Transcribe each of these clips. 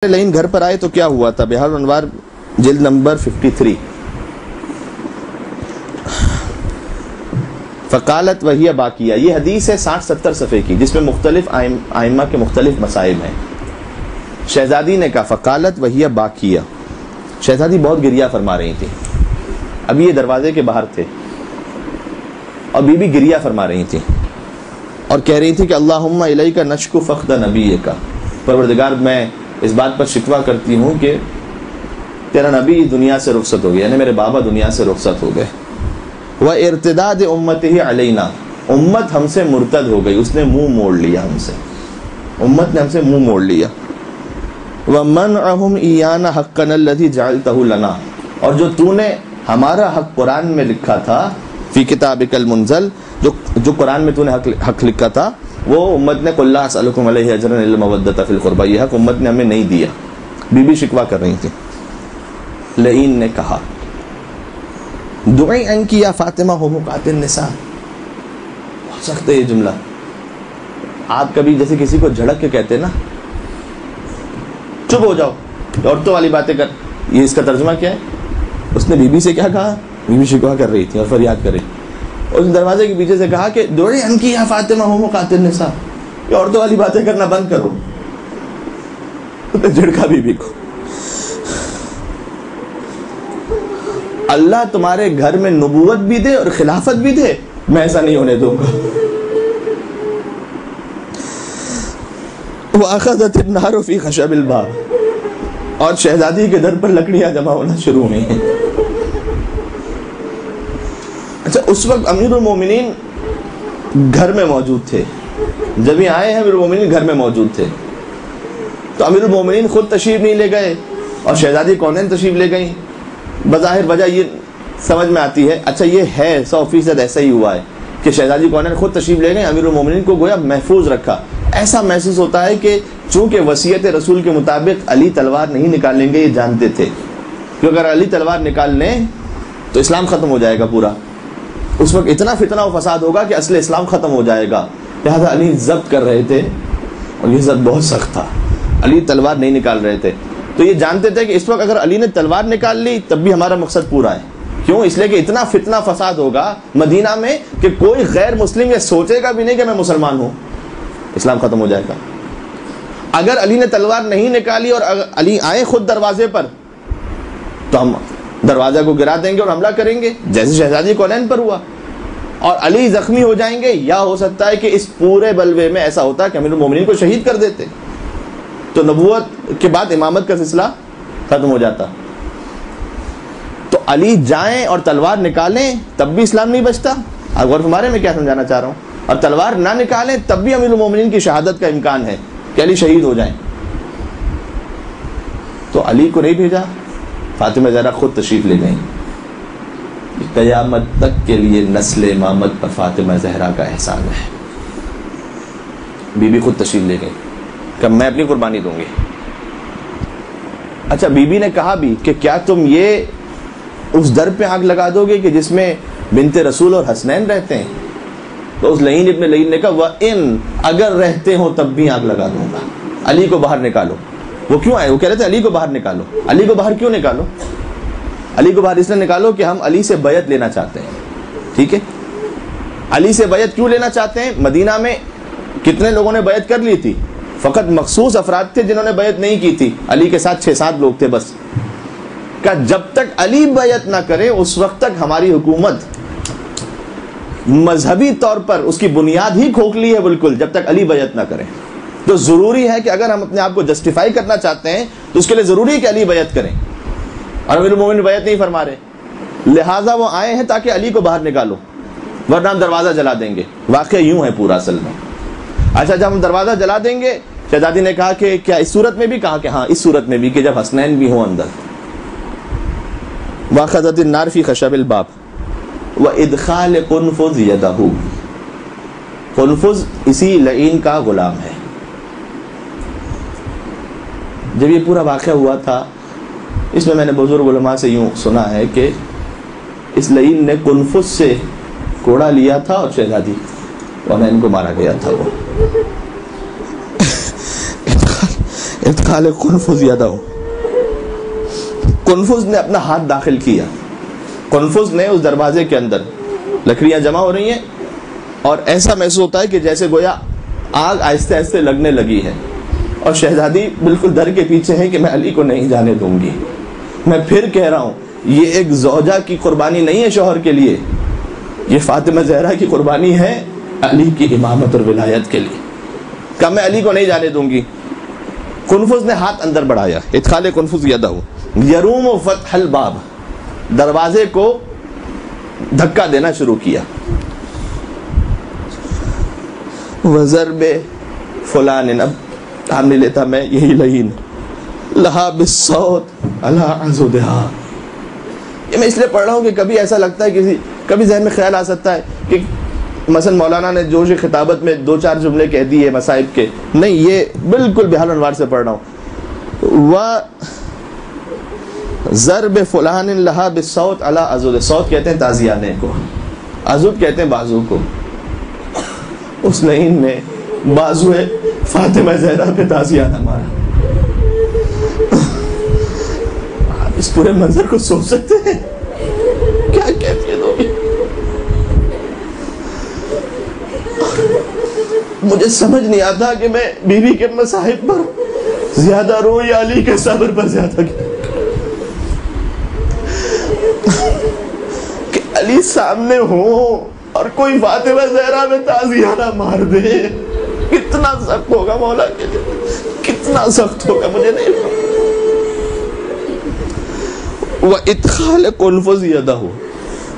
Line گھر پر آئے تو کیا ہوا تھا؟ بہار الانوار جلد نمبر 53. فقالت وہی باقیہ، یہ حدیث ہے 60-70 صفحے کی، جس میں مختلف ائمہ کے مختلف مسائل ہیں. شہزادی نے کہا فقالت وہی باقیہ، شہزادی بہت گریہ فرما رہی تھی. ابھی یہ دروازے کے باہر تھے اور بی بی گریہ فرما رہی تھی اور کہہ رہی تھی کہ اللہم الیک نشکو فقد نبیک، پروردگار میں اس بات پر شکوہ کرتی ہوں کہ تیرا نبی دنیا سے رخصت ہو گیا، یعنی میرے بابا دنیا سے رخصت ہو گئے. وَإِرْتِدَادِ أُمَّتِهِ عَلَيْنَا، امت ہم سے مرتد ہو گئی، اس نے منہ موڑ لیا ہم سے، امت نے ہم سے منہ موڑ لیا. وَمَنْعَهُمْ إِيَّانَا حَقَّنَا الَّذِي جَعَلْتَهُ لَنَا، اور جو تو نے ہمارا حق قرآن میں لکھا تھا، فی کتابک المنزل، جو قرآن میں تو نے حق لکھا تھا، وہ امت نے قُلْ لَا أَسْأَلُكُمْ عَلَيْهِ أَجْرًا إِلَّا الْمَوَدَّةَ فِي الْقُرْبَى، یہ حق امت نے ہمیں نہیں دیا. بی بی شکوہ کر رہی تھی. لعین نے کہا دعی عنکی یا فاطمہ ہو مقاتل النساء، بہت سخت ہے یہ جملہ. آپ کبھی جیسے کسی کو جھڑک کے کہتے نا چپ ہو جاؤ، عورتوں والی باتیں کر، یہ اس کا ترجمہ کیا ہے؟ اس نے بی بی سے کیا کہا؟ بی بی شکوہ کر رہی تھی اور فریاد کر رہی. اس نے دروازے کے پیچھے سے کہا کہ دعی عنکی یا فاطمہ ہو مقاتل النساء، یہ عورتوں والی باتیں کرنا بند کرو. اس نے جھڑکا بی بی کو. اللہ تمہارے گھر میں نبوت بھی دے اور خلافت بھی دے، میں ایسا نہیں ہونے دوں گا. وَأَخَذَتِ النَّارُ فِي خَشَبِ الْبَابِ، اور شہزادی کے در پر لکڑیاں جمع ہونا شروع ہوئی ہیں. اچھا، اس وقت امیر المومنین گھر میں موجود تھے، جب یہ آئے ہیں امیر المومنین گھر میں موجود تھے. تو امیر المومنین خود تشریف نہیں لے گئے اور شہزادی کونین تشریف لے گئیں. بظاہر وجہ یہ سمجھ میں آتی ہے، اچھا یہ ہے 100% ایسا ہی ہوا ہے کہ شہزادی کونین خود تشریف لے گئے، امیر المومنین کو گویا محفوظ رکھا. ایسا محسوس ہوتا ہے کہ چونکہ وصیت رسول کے مطابق علی تلوار نہیں نکالیں گے، یہ جانتے تھے کہ اگر علی تلوار نکال لیں تو اسلام ختم ہو جائے گا پورا. اس وقت اتنا فتنہ و فساد ہوگا کہ اصل اسلام ختم ہو جائے گا. لہذا علی ضبط کر رہے تھے اور یہ ضبط بہت سخت تھا، علی تلوار نہیں نکال رہے تھے. تو یہ جانتے تھے کہ اس وقت اگر علی نے تلوار نکال لی تب بھی ہمارا مقصد پورا ہے. کیوں؟ اس لیے کہ اتنا فتنہ فساد ہوگا مدینہ میں کہ کوئی غیر مسلم یہ سوچے گا بھی نہیں کہ میں مسلمان ہوں، اسلام ختم ہو جائے گا. اگر علی نے تلوار نہیں نکالی اور علی آئے خود دروازے پر تو ہم دروازہ کو گرا دیں گے اور حملہ کریں گے، جیسے شہزادی کونین پر ہوا، اور علی زخمی ہو جائیں گے. یا ہو سکتا ہے کہ اس پورے بلوے میں ایسا ہوتا کہ امیر المومنین کو شہید کر دیتے، تو نبوت کے بعد امامت کا سلسلہ ختم ہو جاتا. تو علی جائیں اور تلوار نکالیں تب بھی اسلام نہیں بچتا. غور ہمارے میں کیا سمجھانا چاہ رہا ہوں. اور تلوار نہ نکالیں تب بھی امیر المومنین کی شہادت کا امکان ہے کہ علی شہید ہو جائیں. تو علی کو نہیں بھیجا، فاطمہ زہرا خود تشریف لے گئیں. قیامت تک کے لیے نسل امامت پر فاطمہ زہرا کا احسان ہے. بی بی خود تشریف لے گئی کہ میں اپنی قربانی دوں گی. اچھا، بی بی نے کہا بھی کہ کیا تم یہ اس در پہ آگ لگا دو گے کہ جس میں بنت رسول اور حسنین رہتے ہیں؟ تو اس لعین ابن لعین نے کہا وَإِن، اگر رہتے ہوں تب بھی آگ لگا دوں گا. علی کو باہر نکالو. وہ کیوں آئے؟ وہ کہہ رہے تھے علی کو باہر نکالو. علی کو باہر کیوں نکالو؟ علی کو باہر اس لیے نکالو کہ ہم علی سے بیعت لینا چاہتے ہیں. ٹھیک ہے، علی سے بیعت کیوں لینا چاہتے ہیں؟ مدینہ میں کتنے لوگوں نے بیعت کر لی تھی؟ فقط مخصوص افراد تھے جنہوں نے بیعت نہیں کی تھی. علی کے ساتھ 6-7 لوگ تھے بس. کہ جب تک علی بیعت نہ کرے اس وقت تک ہماری حکومت مذہبی طور پر اس کی بنیاد ہی کھوکھلی ہے بالکل، جب تک علی بیعت نہ کرے. تو ضروری ہے کہ اگر ہم اپنے آپ کو جسٹیفائی کرنا چاہتے ہیں تو اس کے لیے ضروری ہے کہ علی بیعت کریں، اور امیر المومنین بیعت نہیں فرما رہے. لہٰذا وہ آئے ہیں تاکہ علی کو باہر نکالو، ورنہ ہم دروازہ جلا دیں گے. واقعہ یوں ہے پورا اصل میں. اچھا، جب ہم دروازہ جلا دیں گے، شہزادی نے کہا کہ کیا اس صورت میں بھی؟ کہا کہ ہاں، اس صورت میں بھی کہ جب حسنین بھی ہوں اندر. وَأَخَذَتِ النَّارُ فِي خَشَبِ الْبَابِ وَإِدْخَالِ قُنْفُذْ يَدَهُ، قنفذ اسی لعین کا غلام ہے. جب یہ پورا واقعہ ہوا تھا، اس میں نے بزرگ علماء سے یوں سنا ہے کہ اس لعین نے قنفذ سے کوڑا لیا تھا اور شہزادی کونین کو مارا گیا تھا. وہ ادخال قنفذ یدہ، قنفذ نے اپنا ہاتھ داخل کیا، قنفذ نے اس دروازے کے اندر، لکڑیاں جمع ہو رہی ہیں اور ایسا محسوس ہوتا ہے کہ جیسے گویا آگ آہستہ آہستہ لگنے لگی ہے، اور شہزادی بالکل در کے پیچھے ہے کہ میں علی کو نہیں جانے دوں گی۔ میں پھر کہہ رہا ہوں، یہ ایک زوجہ کی قربانی نہیں ہے شوہر کے لیے، یہ فاطمہ زہرا کی قربانی ہے علی کی امامت اور ولایت کے لیے۔ کہا میں علی کو نہیں جانے دوں گی۔ قنفذ نے ہاتھ اندر بڑھایا، ادخال قنفذ یدہ، یروم فتح الباب، دروازے کو دھکا دینا شروع کیا۔ وضرب فلان، اب ہم نہیں لیتا میں یہی لعین، لہا بالصوت علی عضدہا۔ یہ میں اس لیے پڑھ رہا ہوں کہ کبھی ایسا لگتا ہے، کبھی ذہن میں خیال آ سکتا ہے کہ مثلا مولانا نے جوش خطابت میں 2-4 جملے کہہ دیے مصائب کے، نہیں، یہ بالکل بحال انوار سے پڑھ رہا ہوں۔ ضرب فلان لہا بالصوت علی عضد، صوت کہتے ہیں تازیانے کو، عضد کہتے ہیں بازو کو۔ اس لعین نے بازو فاطمہ زہرا پہ تازیانہ مارا۔ آپ اس پورے منظر کو سوچ سکتے ہیں کیا کیفیت ہوگی؟ مجھے سمجھ نہیں آتا کہ میں بیوی کے مصائب پر زیادہ رو یا علی کے صبر پر زیادہ کہ علی سامنے ہو اور کوئی فاطمہ زہرا میں تازیانہ مار دے، کتنا سخت ہوگا مولا کے لیے، کتنا سخت ہوگا مجھے نہیں پتا۔ وَإِدْخَالِ قُنْفُذِ يَدَهُ،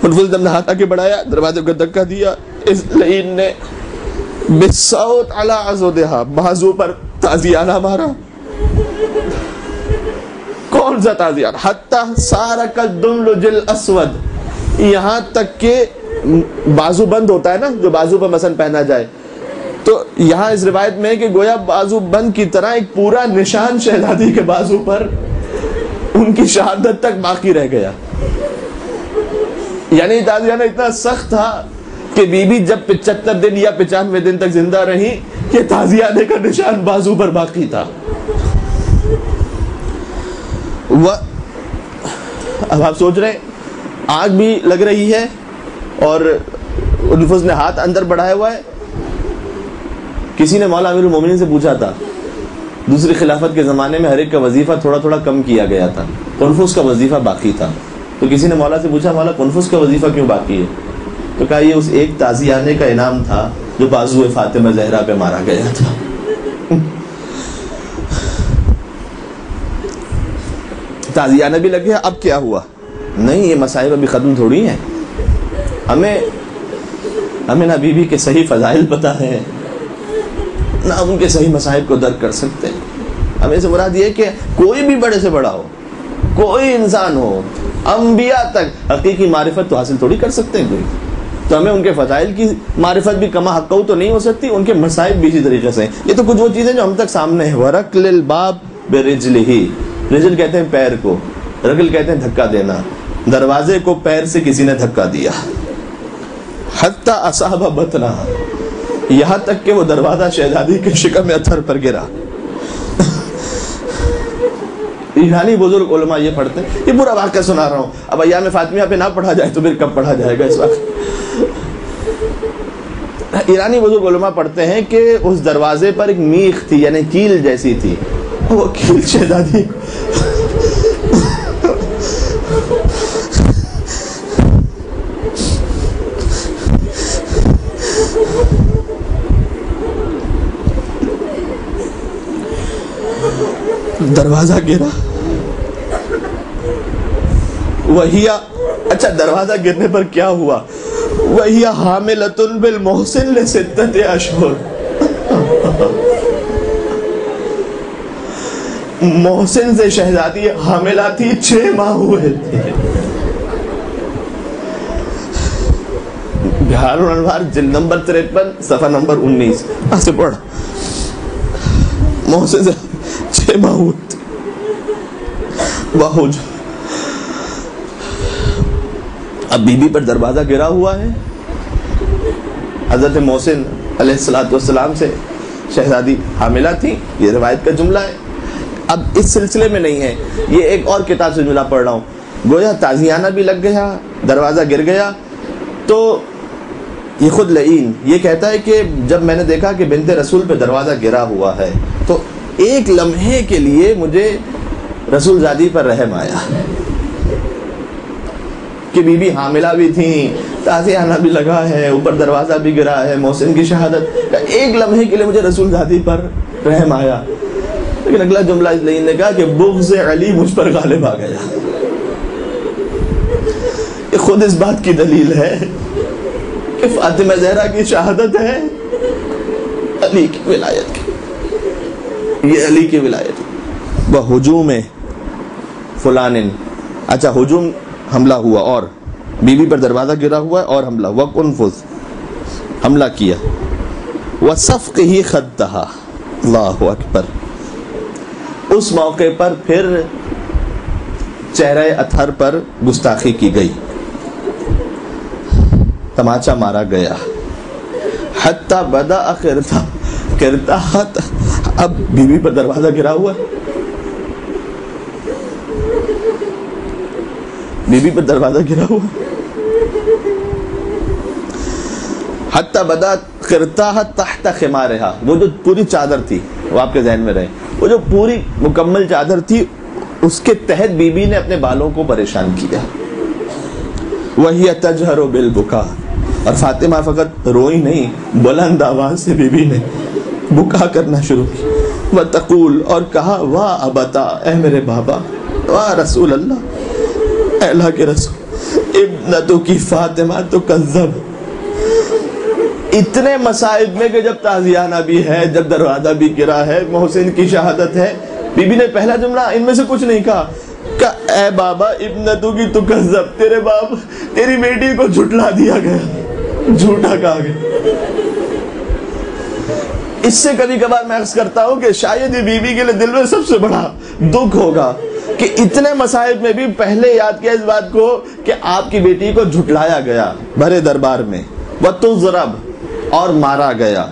قنفذ نے اپنا ہاتھ آگے بڑھایا، دروازے کو دھکا دیا، اس لعین نے بالصوت علی عضدہا، بازو پر تازیانہ مارا۔ کون سا تازیانہ؟ حتی صار کالدملج الاسود، یہاں تک کہ بازو بند ہوتا ہے نا جو بازو پر مثلا پہنا جائے، تو یہاں اس روایت میں ہے کہ گویا بازو بند کی طرح ایک پورا نشان شہزادی کے بازو پر ان کی شہادت تک باقی رہ گیا۔ یعنی تازیانہ اتنا سخت تھا کہ بی بی جب 75 دن یا 95 دن تک زندہ رہی، یہ تازیانے کا نشان بازو پر باقی تھا۔ اب آپ سوچ رہے ہیں آگ بھی لگ رہی ہے اور قنفذ نے ہاتھ اندر بڑھایا ہوا ہے۔ کسی نے مولا امیر المومنین سے پوچھا تھا، دوسری خلافت کے زمانے میں ہر ایک کا وظیفہ تھوڑا تھوڑا کم کیا گیا تھا، قنفذ کا وظیفہ باقی تھا، تو کسی نے مولا سے پوچھا مولا قنفذ کا وظیفہ کیوں باقی ہے؟ تو کہا یہ اس ایک تازیانے کا انعام تھا جو بازو فاطمہ زہرا پہ مارا گیا تھا۔ تازیانہ بھی لگ گیا، اب کیا ہوا؟ نہیں، یہ مصائب ابھی ختم تھوڑی ہیں، ہمیں نہ بیوی کے صحیح فضائل پتہ ہے، نہ ان کے صحیح مصائب کو درک کر سکتے ہیں۔ ہمیں سے مراد یہ کہ کوئی بھی بڑے سے بڑا ہو، کوئی انسان ہو، انبیاء تک حقیقی معرفت تو حاصل تھوڑی کر سکتے ہیں کوئی، تو ہمیں ان کے فضائل کی معرفت بھی کما حقہ تو نہیں ہو سکتی، ان کے مصائب بھی اسی طریقے سے ہیں۔ یہ تو کچھ وہ چیزیں جو ہم تک سامنے ہیں۔ وَرَقْلِ الْبَابِ بِرِجْلِهِ، رجل کہتے ہیں پیر کو، رجل کہتے ہیں دھکا دینا، دروازے کو پیر سے کسی نے دھکا دیا۔ حتی اصاب بطنہ، یہاں تک کہ وہ دروازہ شہزادی کے شکم اتھر پر گرا۔ ایرانی بزرگ علماء یہ پڑھتے ہیں، یہ پورا واقعہ سنا رہا ہوں، اب ایام فاطمیہ پہ نہ پڑھا جائے تو پھر کب پڑھا جائے گا اس وقت۔ ایرانی بزرگ علماء پڑھتے ہیں کہ اس دروازے پر ایک میخ تھی، یعنی کیل جیسی تھی، وہ کیل شہزادی دروازہ گرا، وہی اچھا دروازہ گرنے پر کیا ہوا؟ وہی حاملۃ بالمحسن لستۃ اشہر، محسن سے شہزادی حاملہ تھی، 6 ماہ ہوئے تھے۔ بہار الانوار جلد نمبر 53 صفحہ نمبر 19 ایسے پڑھ، محسن سے 6 ماہ ہوئے تھے۔ واہ، اب بی بی پر دروازہ گرا ہوا ہے، حضرت محسن علیہ السلام سے شہزادی حاملہ تھی، یہ روایت کا جملہ ہے۔ اب اس سلسلے میں نہیں ہے، یہ ایک اور کتاب سے ملا پڑھ رہا ہوں، گویا تازیانہ بھی لگ گیا، دروازہ گر گیا. تو یہ خود لعین یہ کہتا ہے کہ جب میں نے دیکھا کہ بنت رسول پہ دروازہ گرا ہوا ہے تو ایک لمحے کے لیے مجھے رسول زادی پر رحم آیا کہ بی بی حاملہ بھی تھیں، تازیانہ بھی لگا ہے، اوپر دروازہ بھی گرا ہے، محسن کی شہادت. ایک لمحے کے لیے مجھے رسول زادی پر رحم آیا. لیکن اگلا جملہ اس لعین نے کہا کہ بغض علی مجھ پر غالب آ گیا. یہ خود اس بات کی دلیل ہے کہ فاطمہ زہرا کی شہادت ہے علی کی ولایت کی، یہ علی کی ولایت کی. وہ ہجوم فلان، اچھا ہجوم حملہ ہوا اور بی بی پر دروازہ گرا ہوا ہے اور حملہ ہوا، کنفذ حملہ کیا، وصفقہ خدھا، اللہ اکبر. اس موقع پر پھر چہرہ اطہر پر گستاخی کی گئی، تماچا مارا گیا. حتی بدأ کرتا اب بی بی پر دروازہ گرا ہوا ہے، بی بی پر دروازہ گرا ہوا. حتی بدأ کرتا تحت خمارہا، وہ جو پوری چادر تھی وہ آپ کے ذہن میں رہے، وہ جو پوری مکمل چادر تھی اس کے تحت بی بی نے اپنے بالوں کو پریشان کیا. وَهِيَ تَجْهَرُ بِالْبُكَاءِ، اور فاطمہ فقط روئی نہیں، بلند آواز سے بی بی نے بکا کرنا شروع کی. وَتَقُول، اور کہا واہ ابتا، اے میرے بابا، واہ رسول اللہ، اے اللہ کے رسول، ابنتو کی فاطمہ تو کذب. اتنے مصائب میں کہ جب تازیانہ بھی ہے، جب دروازہ بھی گرا ہے، محسن کی شہادت ہے، بی بی نے پہلا جملہ ان میں سے کچھ نہیں کہا کہ اے بابا ابنتو کی تو کذب، تیرے باپ تیری بیٹی کو جھٹلا دیا گیا، جھوٹا کہا گیا. اس سے کبھی کبھار میں عرض کرتا ہوں کہ شاید یہ بی بی کے لیے دل میں سب سے بڑا دکھ ہوگا کہ اتنے مصائب میں بھی پہلے یاد کیا اس بات کو کہ آپ کی بیٹی کو جھٹلایا گیا بھرے دربار میں. وَتُضْرَبْ، اور مارا گیا.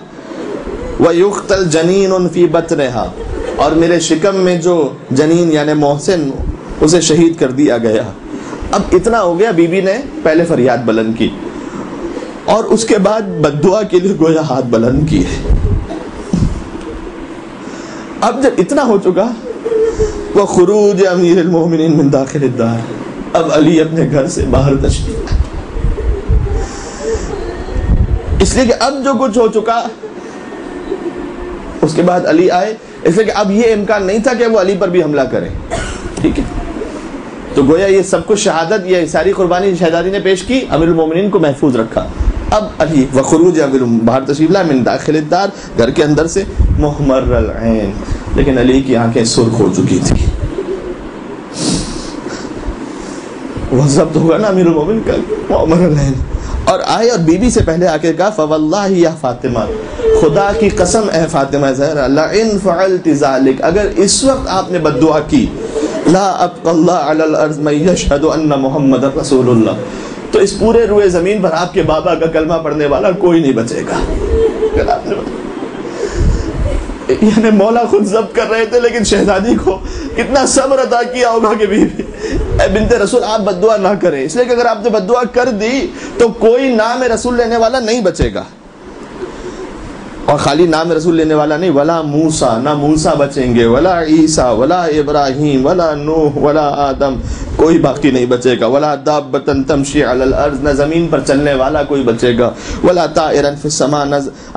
وَيُقْتَلْ جَنِينٌ فِي بَطْنِهَا، اور میرے شکم میں جو جنین یعنی محسن اسے شہید کر دیا گیا. اب اتنا ہو گیا، بی بی نے پہلے فریاد بلند کی اور اس کے بعد بددعا کے لیے گویا ہاتھ بلند کیے. اب جب اتنا ہو چکا، وَخُرُوجِ أَمِيرِ الْمُؤْمِنِينَ مِنْ دَاخِلِ الدَّارِ، اب علی اپنے گھر سے باہر تشریف، اس لیے کہ اب جو کچھ ہو چکا اس کے بعد علی آئے، اس لیے کہ اب یہ امکان نہیں تھا کہ وہ علی پر بھی حملہ کریں. ٹھیک ہے، تو گویا یہ سب کچھ شہادت، یہ ساری قربانی شہزادی نے پیش کی، امیر المومنین کو محفوظ رکھا. اب علی وخروج امیر باہر تشریف لائے، من داخل الدار، گھر کے اندر سے، محمر العین، لیکن علی کی آنکھیں سرخ ہو چکی تھی. وہ ضبط ہوگا نا امیر المومنین کا، محمر العین. اور آئے اور بی بی سے پہلے آ کے کہا فواللہ یا فاطمہ، خدا کی قسم اے فاطمہ زہرا، لئن فعلت ذلک، اگر اس وقت آپ نے بددعا کی، لا ابقى اللہ علی الارض من یشہد ان محمد رسول اللہ، تو اس پورے روئے زمین پر آپ کے بابا کا کلمہ پڑھنے والا کوئی نہیں بچے گا. یعنی مولا خود ضبط کر رہے تھے، لیکن شہزادی کو کتنا صبر عطا کیا ہوگا کہ بی بی اے بنت رسول آپ بددعا نہ کریں، اس لیے کہ اگر آپ نے بددعا کر دی تو کوئی نام رسول لینے والا نہیں بچے گا. اور خالی نام رسول لینے والا نہیں، ولا موسیٰ، نہ موسیٰ بچیں گے، ولا عیسیٰ، ولا ابراہیم، ولا نوح، ولا آدم، کوئی باقی نہیں بچے گا. ولا دابۃ تمشی علی الارض، نہ زمین پر چلنے والا کوئی بچے گا. ولا طائرا فی السماء، نہ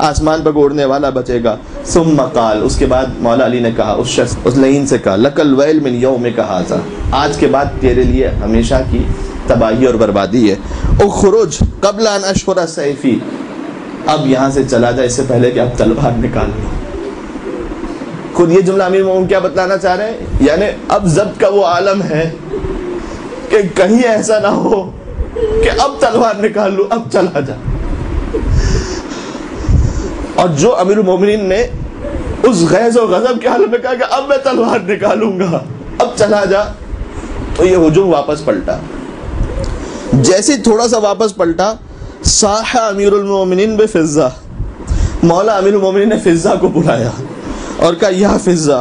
آسمان پر اڑنے والا بچے گا. ثم قال، اس کے بعد مولا علی نے کہا، اس شخص اس لعین سے کہا، لک الویل من یومک ھذا، آج کے بعد تیرے لیے ہمیشہ کی تباہی اور بربادی ہے. اخرج قبل ان اشہر سیفی، اب یہاں سے چلا جائے اس سے پہلے کہ اب تلوار نکال لو. خود یہ جملہ امیر مومن کیا بتلانا چاہ رہے ہیں؟ یعنی اب ضبط کا وہ عالم ہے کہ کہیں ایسا نہ ہو کہ اب تلوار نکال لو، اب چلا جا. اور جو امیر المومنین نے اس غیظ و غضب کے حال میں کہا کہ اب میں تلوار نکالوں گا، اب چلا جا، تو یہ ہجوم واپس پلٹا. جیسے تھوڑا سا واپس پلٹا، صاح امیر المومنین بفضہ، مولا امیر المومنین نے فضہ کو بلایا اور کہا یا فضہ